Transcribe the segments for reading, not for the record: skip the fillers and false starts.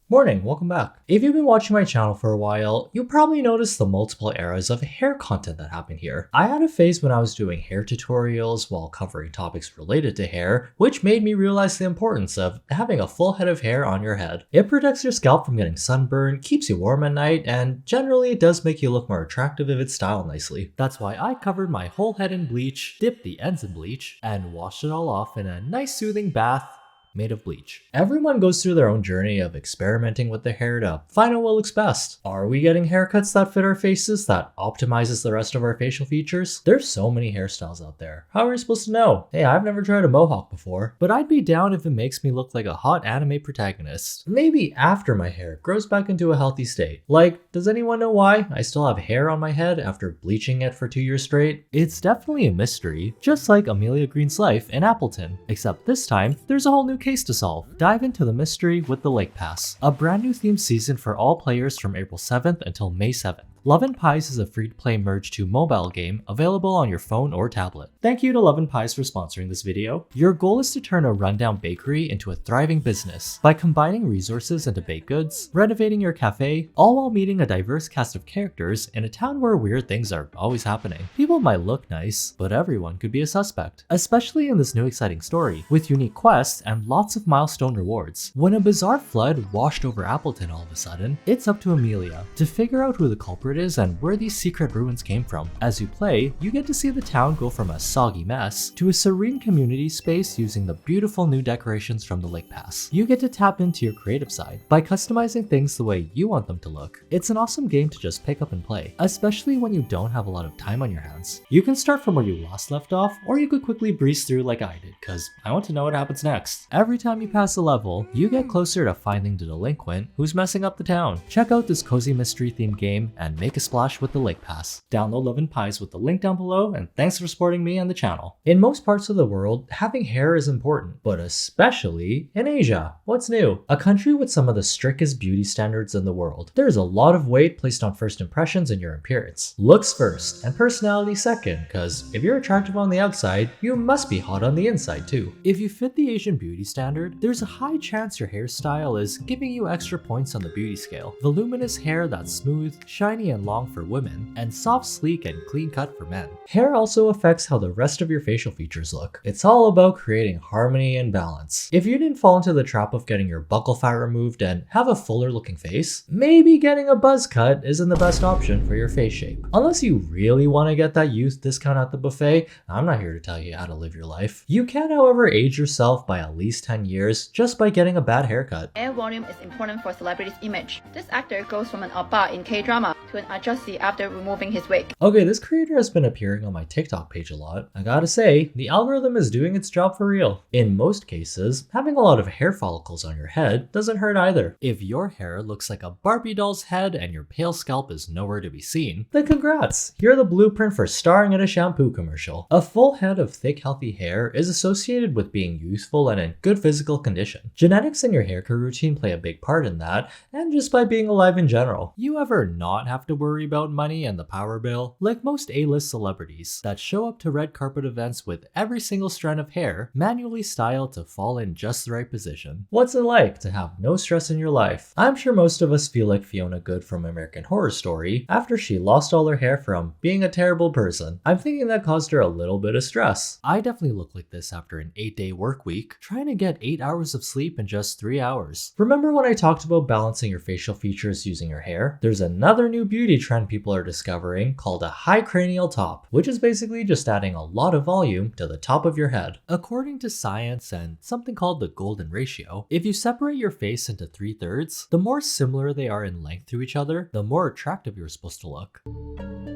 Morning, welcome back. If you've been watching my channel for a while, you probably noticed the multiple eras of hair content that happen here. I had a phase when I was doing hair tutorials while covering topics related to hair, which made me realize the importance of having a full head of hair on your head. It protects your scalp from getting sunburned, keeps you warm at night, and generally it does make you look more attractive if it's styled nicely. That's why I covered my whole head in bleach, dipped the ends in bleach, and washed it all off in a nice soothing bath made of bleach. Everyone goes through their own journey of experimenting with their hair to find out what looks best. Are we getting haircuts that fit our faces, that optimizes the rest of our facial features? There's so many hairstyles out there. How are we supposed to know? Hey, I've never tried a mohawk before, but I'd be down if it makes me look like a hot anime protagonist. Maybe after my hair grows back into a healthy state. Like, does anyone know why I still have hair on my head after bleaching it for 2 years straight? It's definitely a mystery, just like Amelia Green's life in Appleton, except this time, there's a whole new case to solve. Dive into the mystery with the Lake Pass, a brand new themed season for all players from April 7th until May 7th. Love and Pies is a free-to-play merge to mobile game available on your phone or tablet. Thank you to Love and Pies for sponsoring this video. Your goal is to turn a rundown bakery into a thriving business by combining resources into baked goods, renovating your cafe, all while meeting a diverse cast of characters in a town where weird things are always happening. People might look nice, but everyone could be a suspect, especially in this new exciting story, with unique quests and lots of milestone rewards. When a bizarre flood washed over Appleton all of a sudden, it's up to Amelia to figure out who the culprit is and where these secret ruins came from. As you play, you get to see the town go from a soggy mess to a serene community space using the beautiful new decorations from the Lake Pass. You get to tap into your creative side by customizing things the way you want them to look. It's an awesome game to just pick up and play, especially when you don't have a lot of time on your hands. You can start from where you last left off, or you could quickly breeze through like I did, cause I want to know what happens next. Every time you pass a level, you get closer to finding the delinquent who's messing up the town. Check out this cozy mystery themed game and make a splash with the Lake Pass. Download Love and Pies with the link down below, and thanks for supporting me and the channel. In most parts of the world, having hair is important, but especially in Asia. What's new? A country with some of the strictest beauty standards in the world. There's a lot of weight placed on first impressions in your appearance. Looks first, and personality second, cause if you're attractive on the outside, you must be hot on the inside too. If you fit the Asian beauty standard, there's a high chance your hairstyle is giving you extra points on the beauty scale. Voluminous hair that's smooth, shiny and long for women, and soft, sleek, and clean cut for men. Hair also affects how the rest of your facial features look. It's all about creating harmony and balance. If you didn't fall into the trap of getting your buccal fat removed and have a fuller looking face, maybe getting a buzz cut isn't the best option for your face shape. Unless you really want to get that youth discount at the buffet, I'm not here to tell you how to live your life. You can, however, age yourself by at least 10 years just by getting a bad haircut. Hair volume is important for celebrities' image. This actor goes from an oppa in K-drama to an adjusty after removing his wig. Okay, this creator has been appearing on my TikTok page a lot. I gotta say, the algorithm is doing its job for real. In most cases, having a lot of hair follicles on your head doesn't hurt either. If your hair looks like a Barbie doll's head and your pale scalp is nowhere to be seen, then congrats! You're the blueprint for starring in a shampoo commercial. A full head of thick, healthy hair is associated with being youthful and in good physical condition. Genetics in your hair care routine play a big part in that, and just by being alive in general. You ever not have to worry about money and the power bill? Like most A-list celebrities that show up to red carpet events with every single strand of hair manually styled to fall in just the right position. What's it like to have no stress in your life? I'm sure most of us feel like Fiona Good from American Horror Story after she lost all her hair from being a terrible person. I'm thinking that caused her a little bit of stress. I definitely look like this after an 8-day work week, trying to get 8 hours of sleep in just 3 hours. Remember when I talked about balancing your facial features using your hair? There's another new beauty trend people are discovering called a high cranial top, which is basically just adding a lot of volume to the top of your head. According to science and something called the golden ratio, if you separate your face into 3/3, the more similar they are in length to each other, the more attractive you're supposed to look.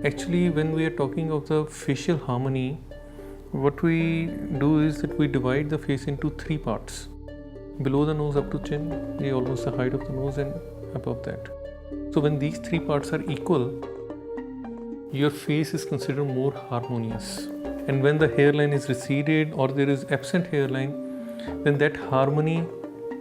Actually, when we are talking of the facial harmony, what we do is that we divide the face into 3 parts. Below the nose up to chin, almost the height of the nose, and above that. So when these 3 parts are equal, your face is considered more harmonious. And when the hairline is receded or there is absent hairline, then that harmony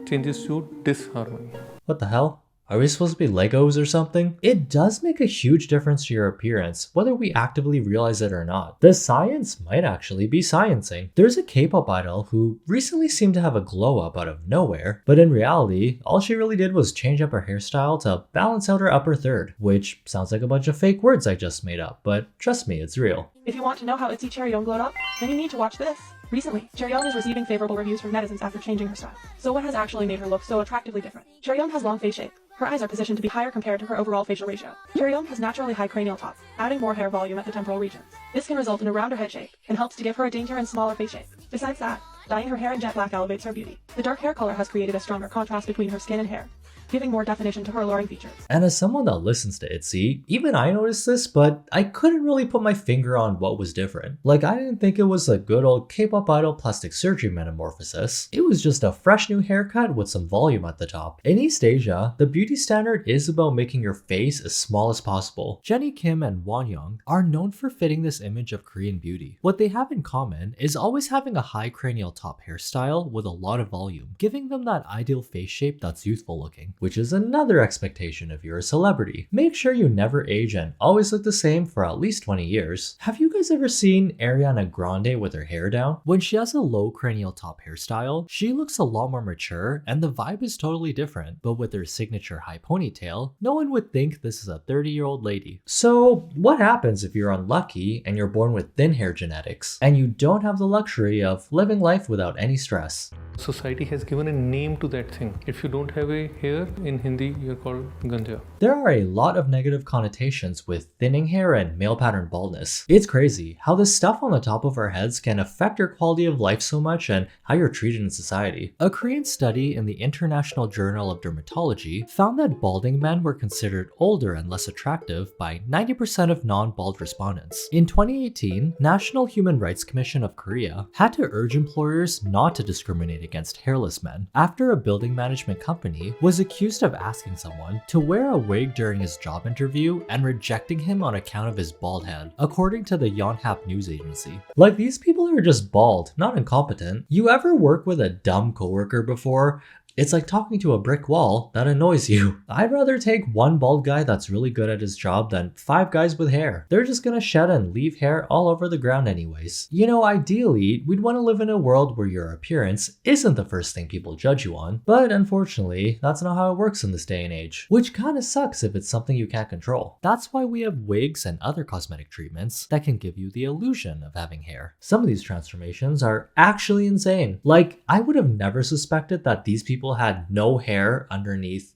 changes to disharmony. What the hell? Are we supposed to be Legos or something? It does make a huge difference to your appearance, whether we actively realize it or not. The science might actually be sciencing. There's a K-pop idol who recently seemed to have a glow up out of nowhere, but in reality, all she really did was change up her hairstyle to balance out her upper third, which sounds like a bunch of fake words I just made up, but trust me, it's real. If you want to know how Itzy Chaeryeong glowed up, then you need to watch this. Recently, Chaeryeong is receiving favorable reviews from netizens after changing her style. So what has actually made her look so attractively different? Chaeryeong has long face shape. Her eyes are positioned to be higher compared to her overall facial ratio. Chaeryeong has naturally high cranial top, adding more hair volume at the temporal regions. This can result in a rounder head shape, and helps to give her a daintier and smaller face shape. Besides that, dyeing her hair in jet black elevates her beauty. The dark hair color has created a stronger contrast between her skin and hair, giving more definition to her alluring features. And as someone that listens to Itzy, even I noticed this, but I couldn't really put my finger on what was different. Like, I didn't think it was a good old K-pop idol plastic surgery metamorphosis. It was just a fresh new haircut with some volume at the top. In East Asia, the beauty standard is about making your face as small as possible. Jennie Kim and Wonyoung are known for fitting this image of Korean beauty. What they have in common is always having a high cranial top hairstyle with a lot of volume, giving them that ideal face shape that's youthful looking, which is another expectation if you're a celebrity. Make sure you never age and always look the same for at least 20 years. Have you guys ever seen Ariana Grande with her hair down? When she has a low cranial top hairstyle, she looks a lot more mature and the vibe is totally different, but with her signature high ponytail, no one would think this is a 30-year-old lady. So what happens if you're unlucky and you're born with thin hair genetics and you don't have the luxury of living life without any stress? Society has given a name to that thing. If you don't have a hair, in Hindi you're called ganja. There are a lot of negative connotations with thinning hair and male pattern baldness. It's crazy how the stuff on the top of our heads can affect your quality of life so much and how you're treated in society. A Korean study in the International Journal of Dermatology found that balding men were considered older and less attractive by 90% of non-bald respondents. In 2018, National Human Rights Commission of Korea had to urge employers not to discriminate against hairless men after a building management company was accused of asking someone to wear a wig during his job interview and rejecting him on account of his bald head, according to the Yonhap news agency. Like, these people are just bald, not incompetent. You ever work with a dumb coworker before? It's like talking to a brick wall that annoys you. I'd rather take one bald guy that's really good at his job than 5 guys with hair. They're just gonna shed and leave hair all over the ground anyways. You know, ideally, we'd want to live in a world where your appearance isn't the first thing people judge you on, but unfortunately, that's not how it works in this day and age, which kinda sucks if it's something you can't control. That's why we have wigs and other cosmetic treatments that can give you the illusion of having hair. Some of these transformations are actually insane. Like, I would have never suspected that these people had no hair underneath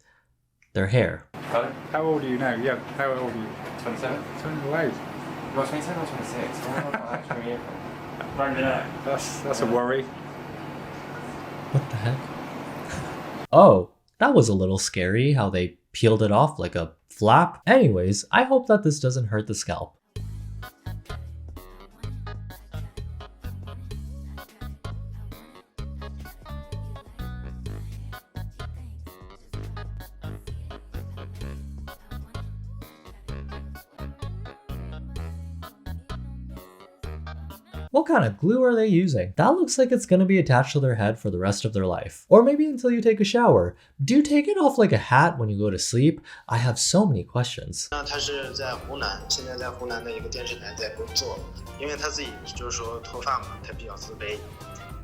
their hair. How old are you now? Yeah, how old are you? 27? 28. Well, 27 or 26. That's a worry. What the heck? Oh, that was a little scary how they peeled it off like a flap. Anyways, I hope that this doesn't hurt the scalp. What kind of glue are they using? That looks like it's gonna be attached to their head for the rest of their life. Or maybe until you take a shower. Do you take it off like a hat when you go to sleep? I have so many questions. 他是在湖南，现在在湖南的一个电视台在工作，因为他自己就是说脱发嘛，他比较自卑，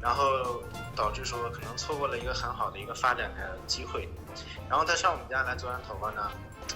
然后导致说可能错过了一个很好的一个发展的机会。然后他上我们家来做完头发呢，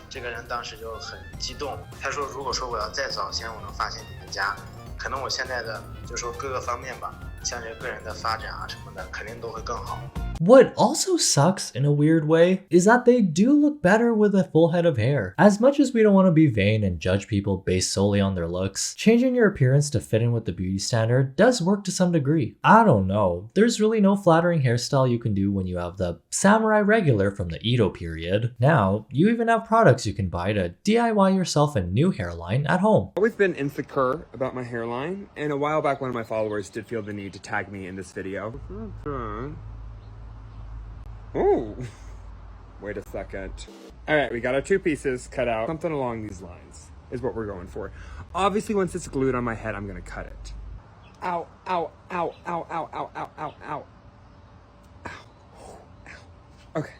这个人当时就很激动，他说如果说我要再早些我能发现你们家。 可能我现在的就说各个方面吧，像这个人的发展啊什么的，肯定都会更好。 What also sucks in a weird way is that they do look better with a full head of hair. As much as we don't want to be vain and judge people based solely on their looks, changing your appearance to fit in with the beauty standard does work to some degree. I don't know, there's really no flattering hairstyle you can do when you have the samurai regular from the Edo period. Now, you even have products you can buy to DIY yourself a new hairline at home. I've always been insecure about my hairline, and a while back one of my followers did feel the need to tag me in this video. Ooh, wait a second. All right, we got our 2 pieces cut out. Something along these lines is what we're going for. Obviously, once it's glued on my head, I'm gonna cut it. Ow, ow, ow, ow, ow, ow, ow, ow, ow. Ow, ow. Okay.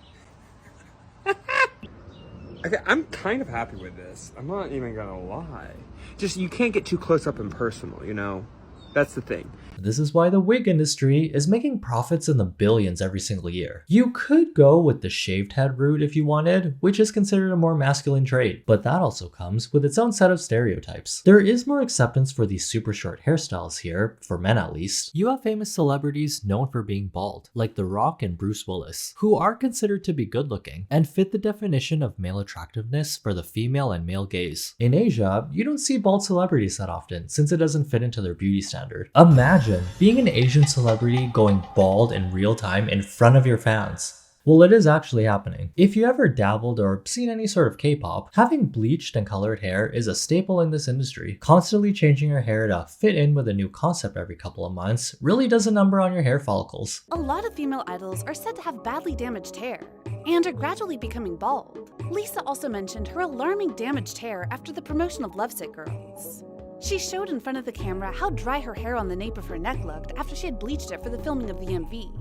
Okay, I'm kind of happy with this. I'm not even gonna lie. Just, you can't get too close up and personal, you know? That's the thing. This is why the wig industry is making profits in the billions every single year. You could go with the shaved head route if you wanted, which is considered a more masculine trait, but that also comes with its own set of stereotypes. There is more acceptance for these super short hairstyles here, for men at least. You have famous celebrities known for being bald, like The Rock and Bruce Willis, who are considered to be good looking and fit the definition of male attractiveness for the female and male gaze. In Asia, you don't see bald celebrities that often, since it doesn't fit into their beauty standard. Imagine being an Asian celebrity going bald in real time in front of your fans. Well, it is actually happening. If you ever dabbled or seen any sort of K-pop, having bleached and colored hair is a staple in this industry. Constantly changing your hair to fit in with a new concept every couple of months really does a number on your hair follicles. A lot of female idols are said to have badly damaged hair and are gradually becoming bald. Lisa also mentioned her alarming damaged hair after the promotion of Lovesick Girls. She showed in front of the camera how dry her hair on the nape of her neck looked after she had bleached it for the filming of the MV.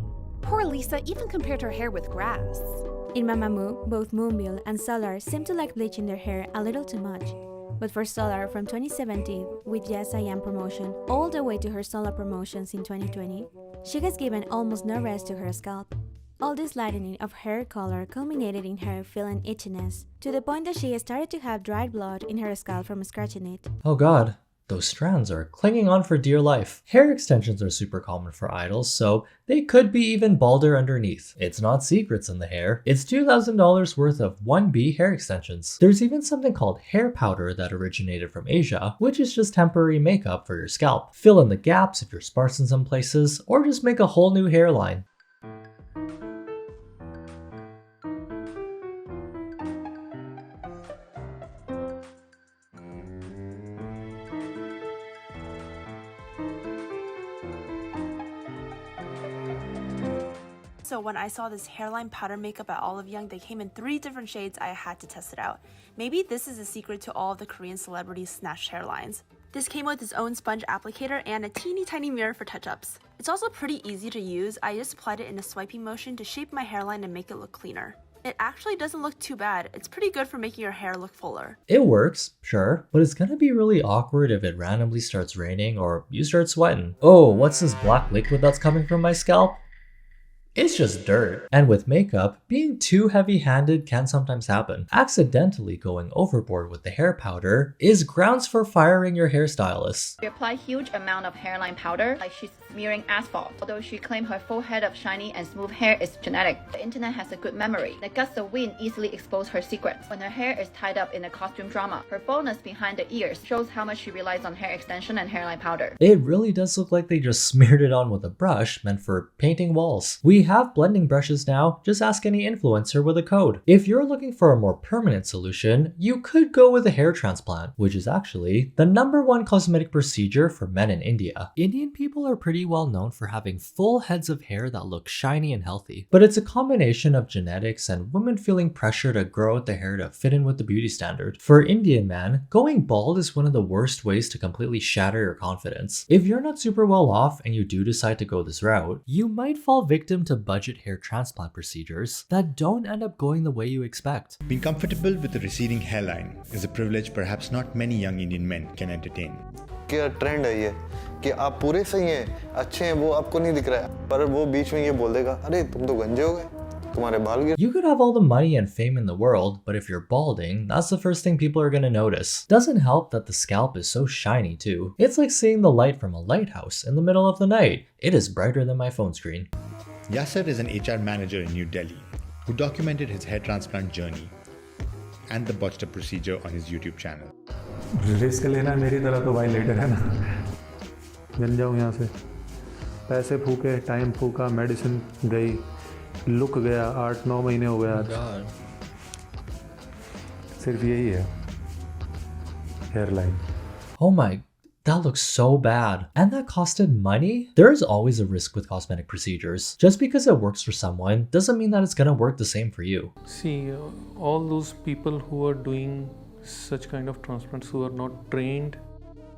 Poor Lisa even compared her hair with grass. In Mamamoo, both Moonbill and Solar seem to like bleaching their hair a little too much. But for Solar from 2017, with Yes I Am promotion, all the way to her solo promotions in 2020, she has given almost no rest to her scalp. All this lightening of hair color culminated in her feeling itchiness, to the point that she has started to have dried blood in her scalp from scratching it. Oh god. Those strands are clinging on for dear life. Hair extensions are super common for idols, so they could be even balder underneath. It's not secrets in the hair. It's $2,000 worth of 1B hair extensions. There's even something called hair powder that originated from Asia, which is just temporary makeup for your scalp. Fill in the gaps if you're sparse in some places, or just make a whole new hairline. So when I saw this hairline powder makeup at Olive Young, they came in 3 different shades. I had to test it out. Maybe this is a secret to all of the Korean celebrities' snatched hairlines. This came with its own sponge applicator and a teeny tiny mirror for touch-ups. It's also pretty easy to use. I just applied it in a swiping motion to shape my hairline and make it look cleaner. It actually doesn't look too bad. It's pretty good for making your hair look fuller. It works, sure, but it's gonna be really awkward if it randomly starts raining or you start sweating. Oh, what's this black liquid that's coming from my scalp? It's just dirt. And with makeup, being too heavy-handed can sometimes happen. Accidentally going overboard with the hair powder is grounds for firing your hairstylist. She applied huge amount of hairline powder, like she's smearing asphalt. Although she claimed her full head of shiny and smooth hair is genetic, the internet has a good memory. The gusts of wind easily expose her secrets. When her hair is tied up in a costume drama, her baldness behind the ears shows how much she relies on hair extension and hairline powder. It really does look like they just smeared it on with a brush meant for painting walls. We have blending brushes now, just ask any influencer with a code. If you're looking for a more permanent solution, you could go with a hair transplant, which is actually the #1 cosmetic procedure for men in India. Indian people are pretty well known for having full heads of hair that look shiny and healthy, but it's a combination of genetics and women feeling pressure to grow out the hair to fit in with the beauty standard. For Indian men, going bald is one of the worst ways to completely shatter your confidence. If you're not super well off and you do decide to go this route, you might fall victim to budget hair transplant procedures that don't end up going the way you expect. Being comfortable with a receding hairline is a privilege perhaps not many young Indian men can entertain. क्या trend है ये कि आप पूरे सही हैं, अच्छे हैं, वो आपको नहीं दिख रहा है, पर वो बीच में ये बोल देगा, अरे तुम तो गंजे हो गए, तुम्हारे बाल गिर. You could have all the money and fame in the world, but if you're balding, that's the first thing people are gonna notice. Doesn't help that the scalp is so shiny too. It's like seeing the light from a lighthouse in the middle of the night. It is brighter than my phone screen. Yasser is an HR manager in New Delhi who documented his hair transplant journey and the botched up procedure on his YouTube channel. Risk लेना मेरी तरह तो भाई letter है ना, जल जाऊँ यहाँ से. पैसे फूके, टाइम फूका, मेडिसिन गई, लुक गया, 8-9 महीने हो गया आज. सिर्फ यही है hairline. Oh my, that looks so bad. And that costed money? There is always a risk with cosmetic procedures. Just because it works for someone doesn't mean that it's gonna work the same for you. See, all those people who are doing such kind of transplants who are not trained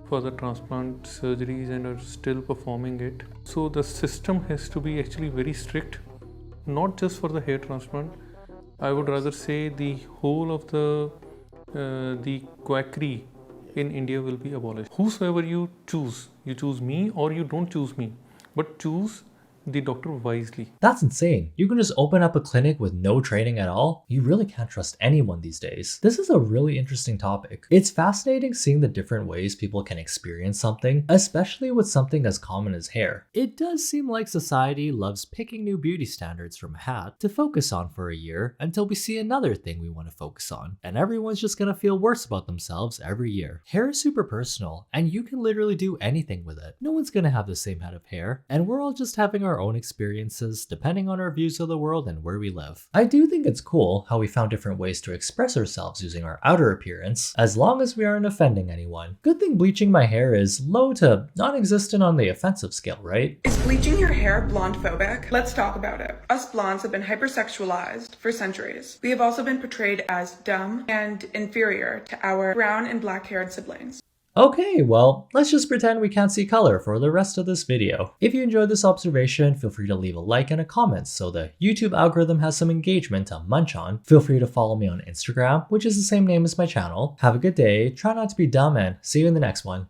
for the transplant surgeries and are still performing it. So the system has to be actually very strict, not just for the hair transplant, I would rather say the whole of the quackery in India will be abolished. Whosoever you choose me or you don't choose me, but choose the doctor wisely. That's insane. You can just open up a clinic with no training at all? You really can't trust anyone these days. This is a really interesting topic. It's fascinating seeing the different ways people can experience something, especially with something as common as hair. It does seem like society loves picking new beauty standards from a hat to focus on for a year until we see another thing we want to focus on, and everyone's just gonna feel worse about themselves every year. Hair is super personal, and you can literally do anything with it. No one's gonna have the same head of hair, and we're all just having our own experiences depending on our views of the world and where we live. I do think it's cool how we found different ways to express ourselves using our outer appearance, as long as we aren't offending anyone. Good thing bleaching my hair is low to non-existent on the offensive scale, right? Is bleaching your hair blonde phobic? Let's talk about it. Us blondes have been hypersexualized for centuries. We have also been portrayed as dumb and inferior to our brown and black haired siblings. Okay, well, let's just pretend we can't see color for the rest of this video. If you enjoyed this observation, feel free to leave a like and a comment so the YouTube algorithm has some engagement to munch on. Feel free to follow me on Instagram, which is the same name as my channel. Have a good day, try not to be dumb, and see you in the next one.